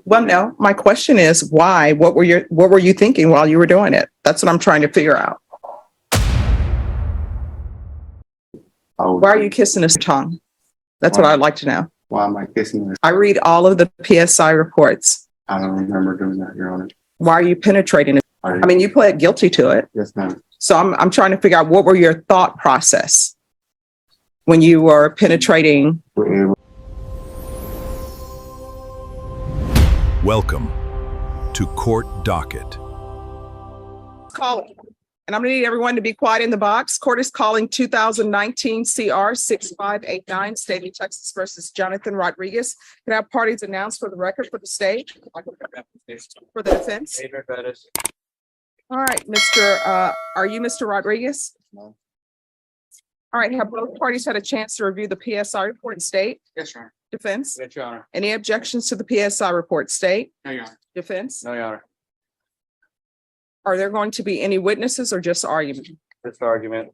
Well, no, my question is why? What were you thinking while you were doing it? That's what I'm trying to figure out. Why are you kissing his tongue? That's what I'd like to know. Why am I kissing her? I read all of the PSI reports. I don't remember doing that, Your Honor. Why are you penetrating it? I mean, you pled guilty to it. Yes, ma'am. So I'm trying to figure out what were your thought process when you were penetrating. Welcome to Court Docket. Calling. And I'm going to need everyone to be quiet in the box. Court is calling 2019 CR 6589, State of Texas versus Jonathan Rodriguez. Can I have parties announced for the record for the state? For the defense? All right, are you Mr. Rodriguez? No. All right, have both parties had a chance to review the PSI report, state? Yes, Your Honor. Defense? Yes, Your Honor. Any objections to the PSI report, state? No, Your Honor. Defense? No, Your Honor. Are there going to be any witnesses or just argument? Just argument.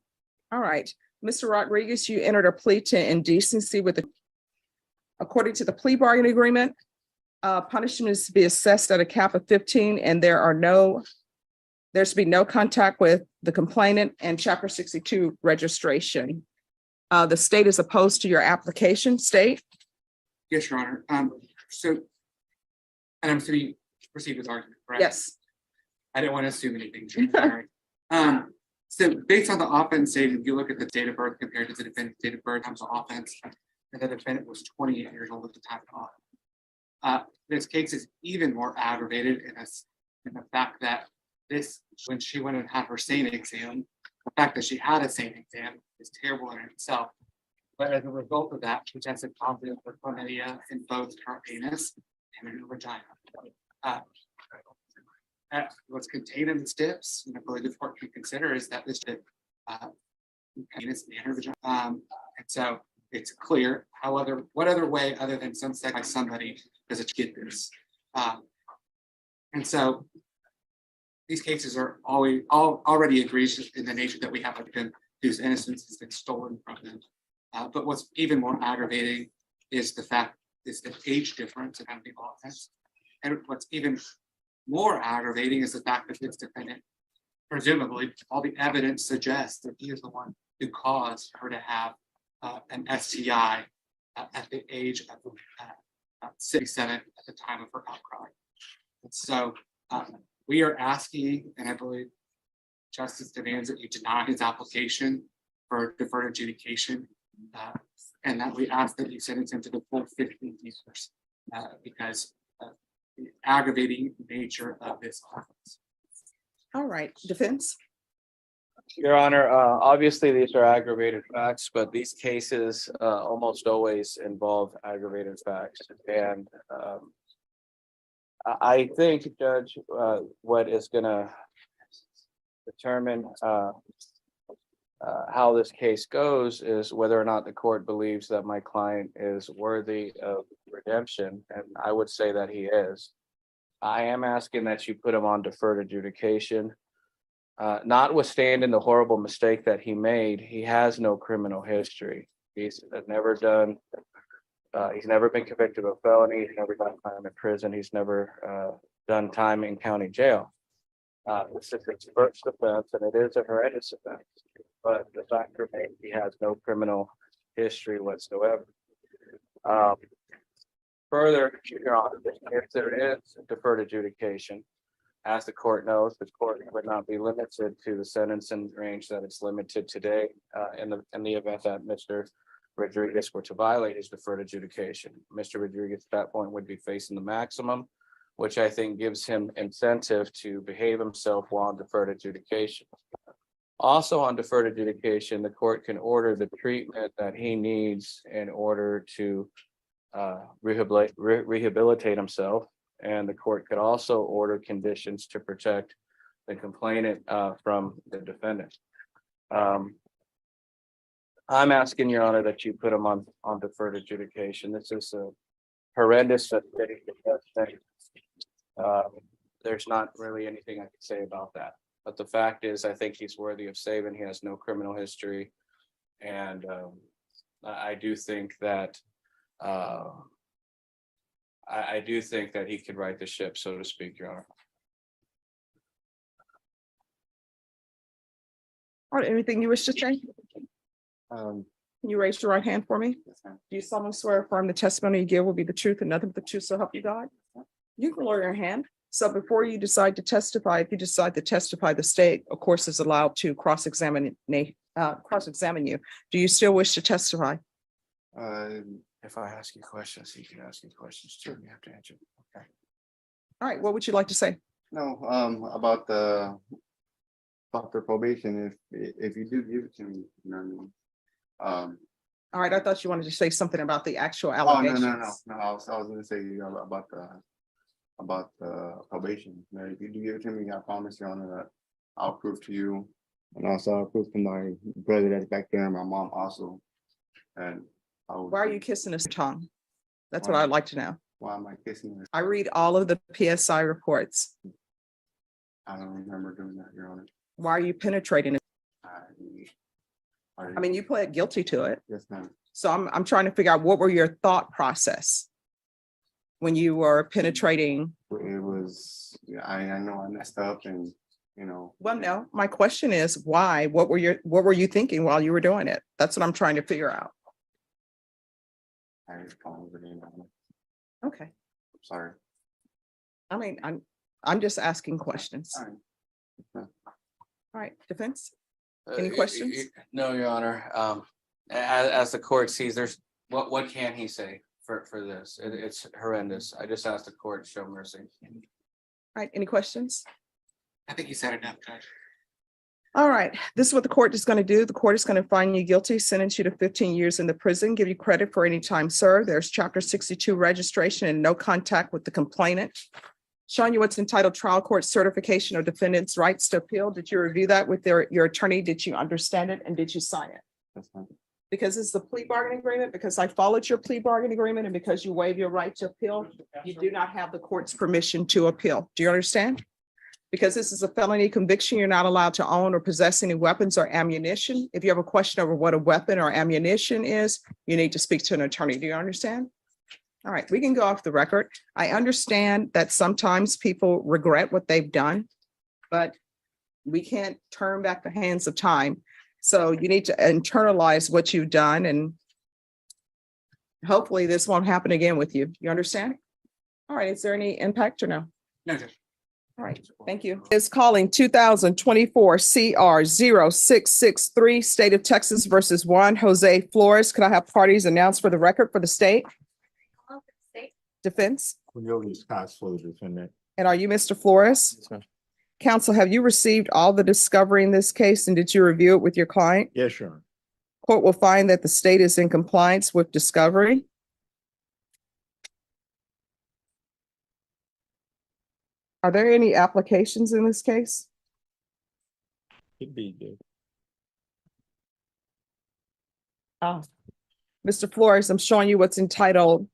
All right, Mr. Rodriguez, you entered a plea to indecency according to the plea bargaining agreement. Punishment is to be assessed at a cap of 15, and there's to be no contact with the complainant and Chapter 62 registration. The state is opposed to your application, state? Yes, Your Honor. And I'm to proceed with argument, correct? Yes. I didn't want to assume anything. Sorry. So based on the offense date, if you look at the date of birth compared to the defendant's date of birth times the offense, and the defendant was 28 years old at the time of the offense. This case is even more aggravated in the fact that when she went and had her SANE exam, the fact that she had a SANE exam is terrible in itself. But as a result of that, she tested positive for chlamydia in both her anus and in her vagina. What's contained in the STIPs, and I believe the court can consider, is that this anus and her vagina. And so it's clear, what other way other than some sex by somebody does it get this? And so these cases are already egregious in the nature that we have a victim whose innocence has been stolen from them. But what's even more aggravating is the age difference of how the offense. And what's even more aggravating is the fact that this defendant, presumably, all the evidence suggests that he is the one who caused her to have an STI at the age of 67 at the time of her outcry. And so we are asking, and I believe justice demands that you deny his application for deferred adjudication, and that we ask that you sentence him to the full 15 years because the aggravating nature of this offense. All right, defense? Your Honor, obviously these are aggravated facts, but these cases almost always involve aggravated facts. And I think, Judge, what is going to determine how this case goes is whether or not the court believes that my client is worthy of redemption, and I would say that he is. I am asking that you put him on deferred adjudication. Notwithstanding the horrible mistake that he made, he has no criminal history. He's never been convicted of a felony. He's never done time in prison. He's never done time in county jail. This is his first offense, and it is a horrendous offense. But the fact remains, he has no criminal history whatsoever. Further, Your Honor, if there is deferred adjudication, as the court knows, the court would not be limited to the sentencing range that it's limited today in the event that Mr. Rodriguez were to violate his deferred adjudication. Mr. Rodriguez at that point would be facing the maximum, which I think gives him incentive to behave himself while on deferred adjudication. Also on deferred adjudication, the court can order the treatment that he needs in order to rehabilitate himself, and the court could also order conditions to protect the complainant from the defendant. I'm asking, Your Honor, that you put him on deferred adjudication. This is a horrendous thing. There's not really anything I can say about that. But the fact is, I think he's worthy of saving. He has no criminal history. And I do think that I do think that he could right the ship, so to speak, Your Honor. All right, anything you wish to say? Um, Can you raise your right hand for me? yes, ma'am. Do you solemnly swear or affirm the testimony you give will be the truth and nothing but the truth, so help you God? You can lower your hand. So before you decide to testify, if you decide to testify, the state, of course, is allowed to cross-examine you. Do you still wish to testify? If I ask you questions, you can ask me questions too. You have to answer. Okay. All right, what would you like to say? No, about the probation, if you do give it to me, you know what I mean? All right, I thought you wanted to say something about the actual Oh, allegations. no, I was gonna say about the probation. Now, if you do give it to me, I promise, Your Honor, that I'll prove to you. And also I'll prove to my brother that's back there and my mom also. And Why are you kissing his tongue? That's what I'd like to know. why am I kissing her? I read all of the PSI reports. I don't remember doing that, Your Honor. Why are you penetrating it? I I mean, you pled guilty to it. yes, ma'am. So I'm trying to figure out what were your thought process when you were penetrating? It was, yeah, I know I messed up and, you know. Well, no, my question is why? What were you thinking while you were doing it? That's what I'm trying to figure out. I can't remember the name of it. Okay. Sorry. I mean, I'm just asking questions. All right. All right, defense? Any questions? No, Your Honor. As the court sees, there's, what can he say for this? It's horrendous. I just asked the court to show mercy. All right, any questions? I think you said enough, Judge. All right, this is what the court is going to do. The court is going to find you guilty, sentence you to 15 years in the prison, give you credit for any time served. There's chapter 62 registration and no contact with the complainant. Showing you what's entitled trial court certification of defendants' rights to appeal. Did you review that with your attorney? Did you understand it and did you sign it? That's fine. Because it's the plea bargaining agreement, because I followed your plea bargaining agreement and because you waive your right to appeal, you do not have the court's permission to appeal. Do you understand? Because this is a felony conviction, you're not allowed to own or possess any weapons or ammunition. If you have a question over what a weapon or ammunition is, you need to speak to an attorney. Do you understand? All right, we can go off the record. I understand that sometimes people regret what they've done, but we can't turn back the hands of time. So you need to internalize what you've done and hopefully this won't happen again with you. You understand? All right, is there any impact or no? No, Judge. All right, thank you. Is calling 2024 CR 0663, State of Texas versus one Jose Flores. Could I have parties announced for the record for the state? Defense? Cornelius Cox for the defendant. And are you Mr. Flores? Yes, ma'am. Counsel, have you received all the discovery in this case and did you review it with your client? Yes, Your Honor. Court will find that the state is in compliance with discovery. Are there any applications in this case? Could be good. Mr. Flores, I'm showing you what's entitled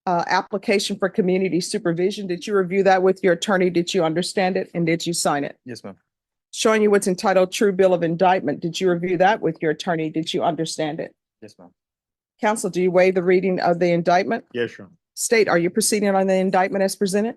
application for community supervision. Did you review that with your attorney? Did you understand it and did you sign it? Yes, ma'am. Showing you what's entitled true bill of indictment. Did you review that with your attorney? Did you understand it? Yes, ma'am. Counsel, do you waive the reading of the indictment? Yes, Your Honor. State, are you proceeding on the indictment as presented?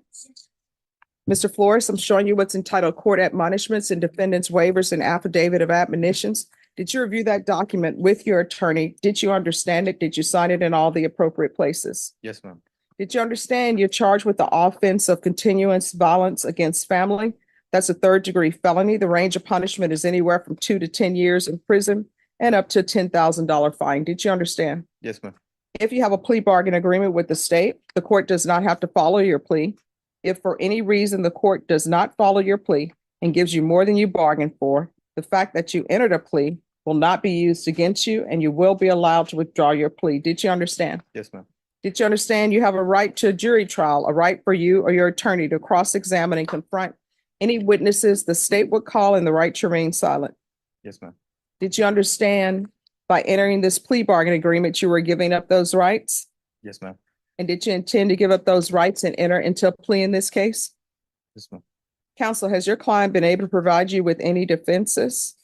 Mr. Flores, I'm showing you what's entitled court admonishments and defendants waivers and affidavit of admonitions. Did you review that document with your attorney? Did you understand it? Did you sign it in all the appropriate places? Yes, ma'am. Did you understand you're charged with the offense of continuous violence against family? That's a third-degree felony. The range of punishment is anywhere from 2 to 10 years in prison and up to a $10,000 fine. Did you understand? Yes, ma'am. If you have a plea bargain agreement with the state, the court does not have to follow your plea. If for any reason the court does not follow your plea and gives you more than you bargained for, the fact that you entered a plea will not be used against you and you will be allowed to withdraw your plea. Did you understand? Yes, ma'am. Did you understand you have a right to a jury trial, a right for you or your attorney to cross-examine and confront any witnesses the state would call and the right to remain silent? Yes, ma'am. Did you understand by entering this plea bargain agreement, you were giving up those rights? Yes, ma'am. And did you intend to give up those rights and enter into a plea in this case? Yes, ma'am. Counsel, has your client been able to provide you with any defenses?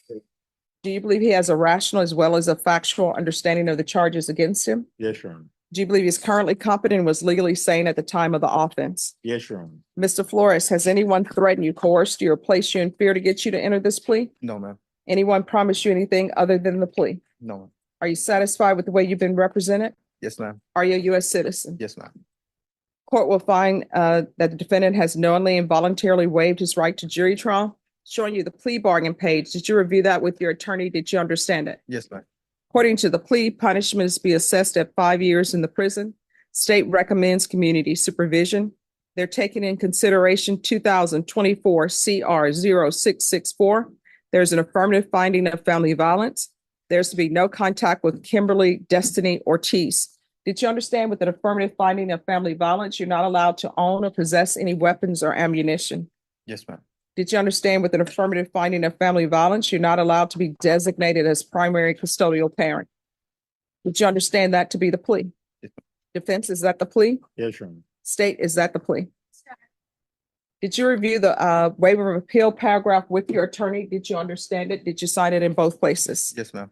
Do you believe he has a rational as well as a factual understanding of the charges against him? Yes, Your Honor. Do you believe he's currently competent and was legally sane at the time of the offense? Yes, Your Honor. Mr. Flores, has anyone threatened you, coerced you, or placed you in fear to get you to enter this plea? No, ma'am. Anyone promised you anything other than the plea? No, ma'am. Are you satisfied with the way you've been represented? Yes, ma'am. Are you a U.S. citizen? Yes, ma'am. Court will find that the defendant has knowingly and voluntarily waived his right to jury trial. Showing you the plea bargain page. Did you review that with your attorney? Did you understand it? Yes, ma'am. According to the plea, punishment is to be assessed at 5 years in the prison. State recommends community supervision. They're taking in consideration 2024 CR 0664. There's an affirmative finding of family violence. There's to be no contact with Kimberly Destiny Ortiz. Did you understand with an affirmative finding of family violence, you're not allowed to own or possess any weapons or ammunition? Yes, ma'am. Did you understand with an affirmative finding of family violence, you're not allowed to be designated as primary custodial parent? Did you understand that to be the plea? Yes, Defense, is that the plea? Yes, Your Honor. State, is that the plea? Did you review the waiver of appeal paragraph with your attorney? Did you understand it? Did you sign it in both places? Yes, ma'am.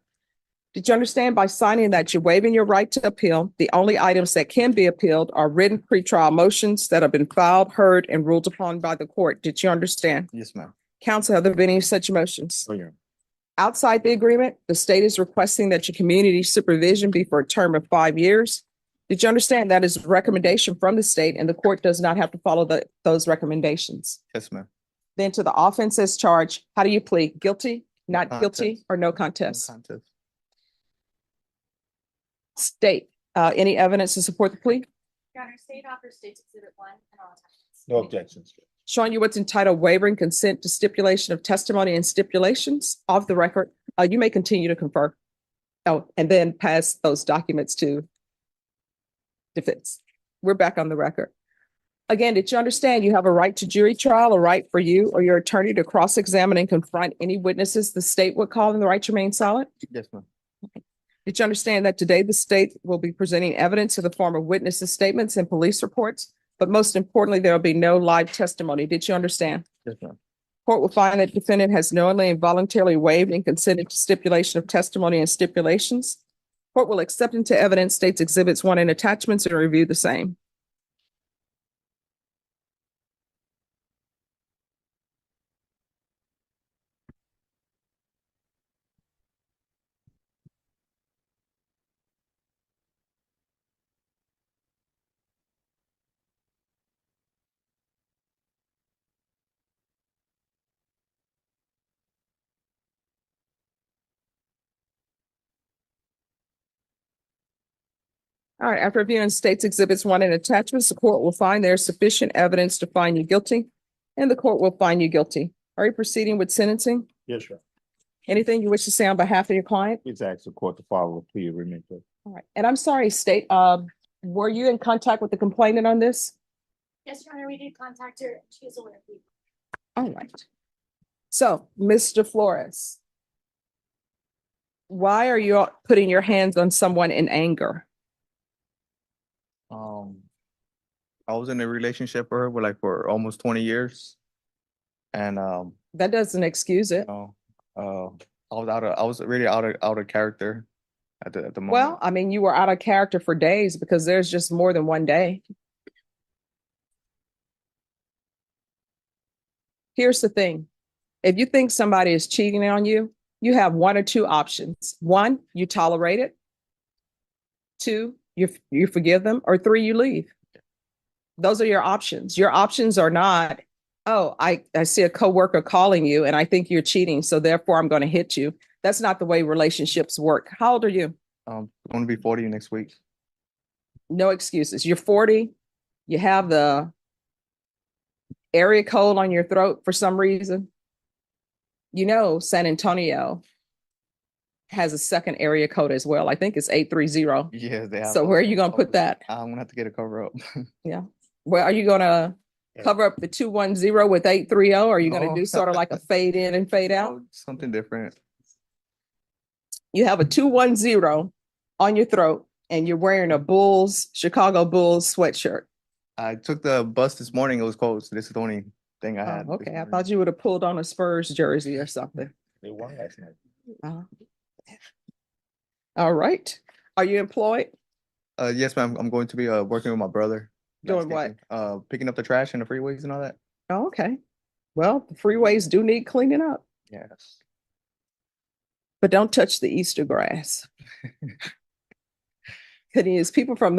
Did you understand by signing that you're waiving your right to appeal? The only items that can be appealed are written pretrial motions that have been filed, heard, and ruled upon by the court. Did you understand? Yes, ma'am. Counsel, have there been any such motions? Oh, Your Honor. Outside the agreement, the state is requesting that your community supervision be for a term of 5 years. Did you understand that is a recommendation from the state and the court does not have to follow those recommendations? Yes, ma'am. Then to the offense as charged, how do you plead? Guilty, not guilty, Contest. or no No contest? contest. State, any evidence to support the plea? Your Honor, state offers states exhibit 1 and all attachments. No objections. Showing you what's entitled waiver and consent to stipulation of testimony and stipulations off the record. You may continue to confer. Oh, and then pass those documents to defense. We're back on the record. Again, did you understand you have a right to jury trial, a right for you or your attorney to cross-examine and confront any witnesses the state would call and the right to remain silent? Yes, ma'am. Did you understand that today the state will be presenting evidence in the form of witnesses' statements and police reports? But most importantly, there will be no live testimony. Did you understand? Yes, ma'am. Court will find that defendant has knowingly and voluntarily waived and consented to stipulation of testimony and stipulations. Court will accept into evidence states exhibits 1 and attachments and review the same. All right, after reviewing states exhibits 1 and attachments, the court will find there is sufficient evidence to find you guilty, and the court will find you guilty. Are you proceeding with sentencing? Yes, sir. Anything you wish to say on behalf of your client? Please ask the court to follow a plea agreement. All right, and I'm sorry, state, were you in contact with the complainant on this? Yes, Your Honor, we did contact her. She is aware of you. All right. So, Mr. Flores, why are you putting your hands on someone in anger? I was in a relationship with her for almost 20 years. And That doesn't excuse it. I was really out of character at the moment. Well, I mean, you were out of character for days because there's just more than one day. Here's the thing. If you think somebody is cheating on you, you have 1 or 2 options. 1, you tolerate it. 2, you forgive them, or 3, you leave. Those are your options. Your options are not, oh, I see a coworker calling you and I think you're cheating, so therefore I'm going to hit you. That's not the way relationships work. How old are you? I'm going to be 40 next week. No excuses. You're 40. You have the area code on your throat for some reason. You know, San Antonio has a second area code as well. I think it's 830. Yeah, they have. So where are you going to put that? I'm going to have to get a cover up. Well, are you going to cover up the 210 with 830? Or are you going to No. do sort of like a fade in and fade out? Oh, something different. You have a 210 on your throat and you're wearing a Chicago Bulls sweatshirt. I took the bus this morning. It was cold. So this is the only thing I had. Oh, okay, I thought you would have pulled on a Spurs jersey or something. They won last night. All right. Are you employed? Yes, ma'am. I'm going to be working with my brother. Doing what? landscaping, picking up the trash in the freeways and all that. Oh, okay. Well, the freeways do need cleaning up, Yes. but don't touch the Easter grass. Because people from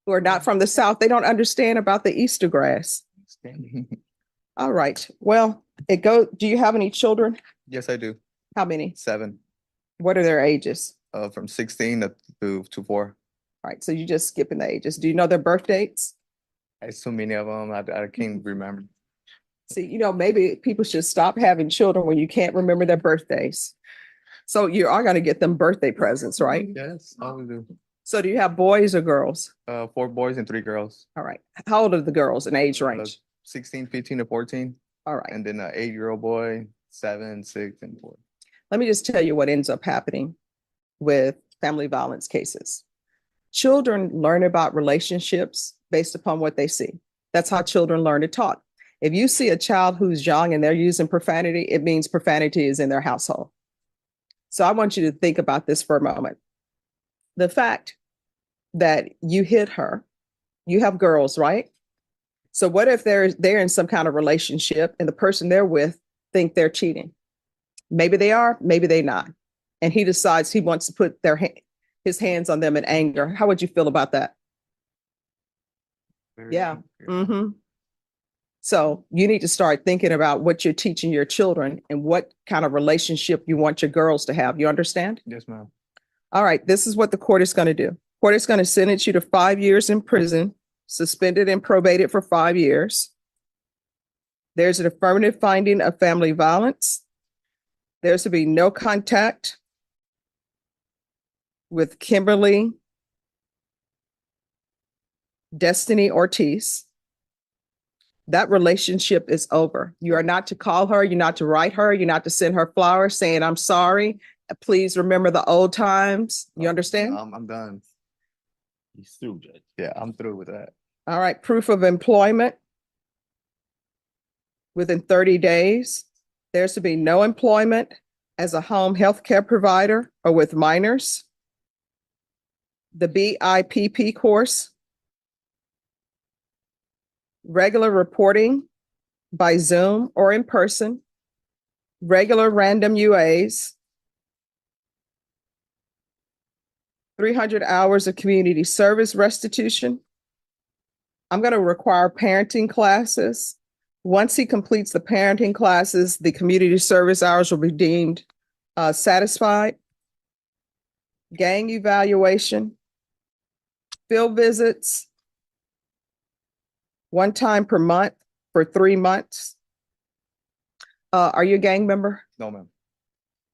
who are not from the South, they don't understand about the Easter grass. All right. Well, do you have any children? Yes, I do. How many? 7. What are their ages? From 16 to 4. All right. So you're just skipping the ages. Do you know their birth dates? There's so many of them. I can't remember. See, maybe people should stop having children when you can't remember their birthdays. So you are going to get them birthday presents, right? Yes, always do. So do you have boys or girls? 4 boys and 3 girls. All right. How old are the girls in age range? 16, 15 to 14. All right. And then an 8-year-old boy, 7, 6, and 4. Let me just tell you what ends up happening with family violence cases. Children learn about relationships based upon what they see. That's how children learn to talk. If you see a child who's young and they're using profanity, it means profanity is in their household. So I want you to think about this for a moment. The fact that you hit her, you have girls, right? So what if they're in some kind of relationship and the person they're with think they're cheating? Maybe they are, maybe they're not. And he decides he wants to put his hands on them in anger. How would you feel about that? Yeah. Mm-hmm. So you need to start thinking about what you're teaching your children and what kind of relationship you want your girls to have. You understand? Yes, ma'am. All right. This is what the court is going to do. Court is going to sentence you to 5 years in prison, suspended and probated for 5 years. There's an affirmative finding of family violence. There's to be no contact with Kimberly Destiny Ortiz. That relationship is over. You are not to call her. You're not to write her. You're not to send her flowers saying, I'm sorry. Please remember the old times. You understand? I'm done. He's through, Judge. Yeah, I'm through with that. All right. Proof of employment within 30 days. There's to be no employment as a home health care provider or with minors. The BIPP course. Regular reporting by Zoom or in person. Regular random UAs. 300 hours of community service restitution. I'm going to require parenting classes. Once he completes the parenting classes, the community service hours will be deemed satisfied. Gang evaluation. Field visits. 1 time per month for 3 months. Are you a gang member? No, ma'am.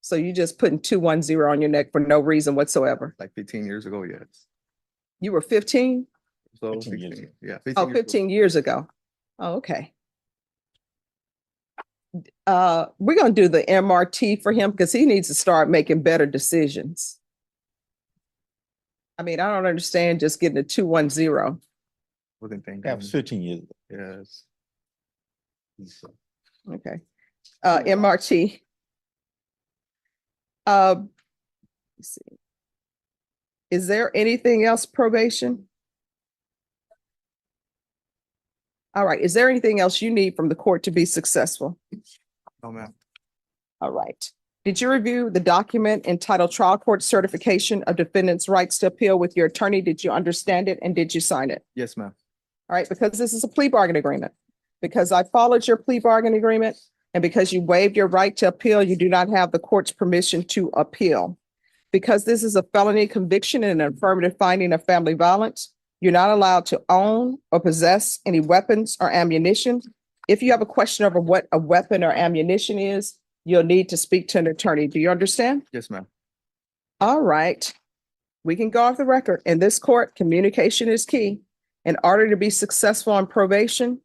So you just putting 210 on your neck for no reason whatsoever. Like 15 years ago, yes. You were 15? So 15 years 16, ago. yeah. 15 Oh, years ago. 15 years ago. Oh, okay. We're going to do the MRT for him because he needs to start making better decisions. I mean, I don't understand just getting a 210. Wasn't thinking. That was 15 years ago. Yes. Okay. MRT. Let's see. Is there anything else probation? All right. Is there anything else you need from the court to be successful? No, ma'am. All right. Did you review the document entitled Trial Court Certification of Defendants' Rights to Appeal with your attorney? Did you understand it and did you sign it? Yes, ma'am. All right, because this is a plea bargain agreement. Because I followed your plea bargain agreement and because you waived your right to appeal, you do not have the court's permission to appeal. Because this is a felony conviction and an affirmative finding of family violence, you're not allowed to own or possess any weapons or ammunition. If you have a question over what a weapon or ammunition is, you'll need to speak to an attorney. Do you understand? Yes, ma'am. All right. We can go off the record. In this court, communication is key. In order to be successful on probation,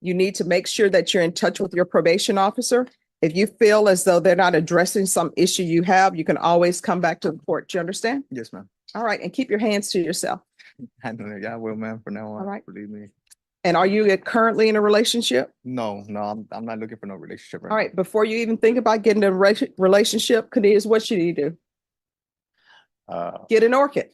you need to make sure that you're in touch with your probation officer. If you feel as though they're not addressing some issue you have, you can always come back to the court. Do you understand? Yes, ma'am. All right. And keep your hands to yourself. I know that. Yeah, I will, ma'am, from now on. All right. Believe me. And are you currently in a relationship? No, I'm not looking for no relationship. All right. Before you even think about getting a relationship, Khadijah, what should you do? Get an orchid.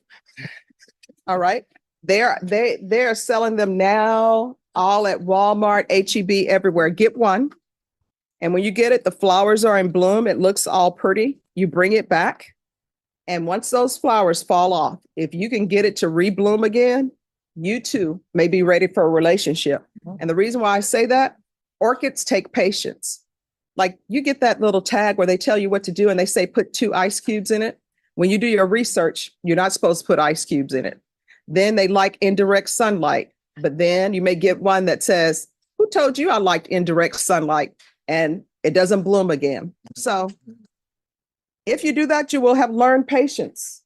All right. They're selling them now all at Walmart, HEB, everywhere. Get one. And when you get it, the flowers are in bloom. It looks all pretty. You bring it back. And once those flowers fall off, if you can get it to rebloom again, you too may be ready for a relationship. And the reason why I say that, orchids take patience. Like you get that little tag where they tell you what to do and they say put 2 ice cubes in it. When you do your research, you're not supposed to put ice cubes in it. Then they like indirect sunlight, but then you may get one that says, who told you I liked indirect sunlight? And it doesn't bloom again. So if you do that, you will have learned patience.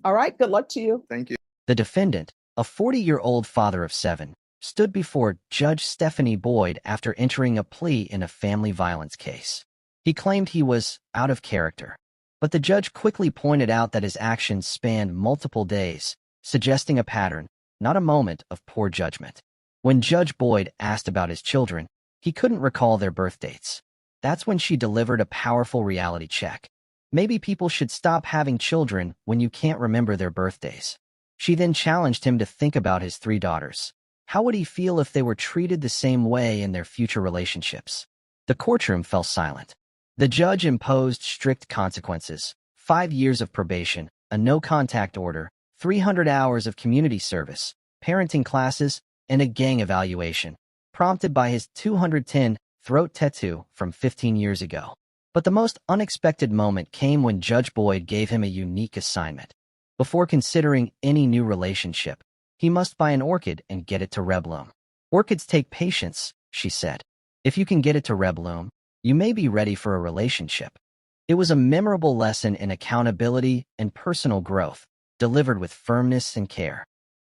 All right. Good luck to you. Thank you. The defendant, a 40-year-old father of 7, stood before Judge Stephanie Boyd after entering a plea in a family violence case. He claimed he was out of character, but the judge quickly pointed out that his actions spanned multiple days, suggesting a pattern, not a moment of poor judgment. When Judge Boyd asked about his children, he couldn't recall their birth dates. That's when she delivered a powerful reality check. Maybe people should stop having children when you can't remember their birthdays. She then challenged him to think about his 3 daughters. How would he feel if they were treated the same way in their future relationships? The courtroom fell silent. The judge imposed strict consequences: 5 years of probation, a no-contact order, 300 hours of community service, parenting classes, and a gang evaluation, prompted by his 210 throat tattoo from 15 years ago. But the most unexpected moment came when Judge Boyd gave him a unique assignment. Before considering any new relationship, he must buy an orchid and get it to rebloom. Orchids take patience, she said. If you can get it to rebloom, you may be ready for a relationship. It was a memorable lesson in accountability and personal growth, delivered with firmness and care.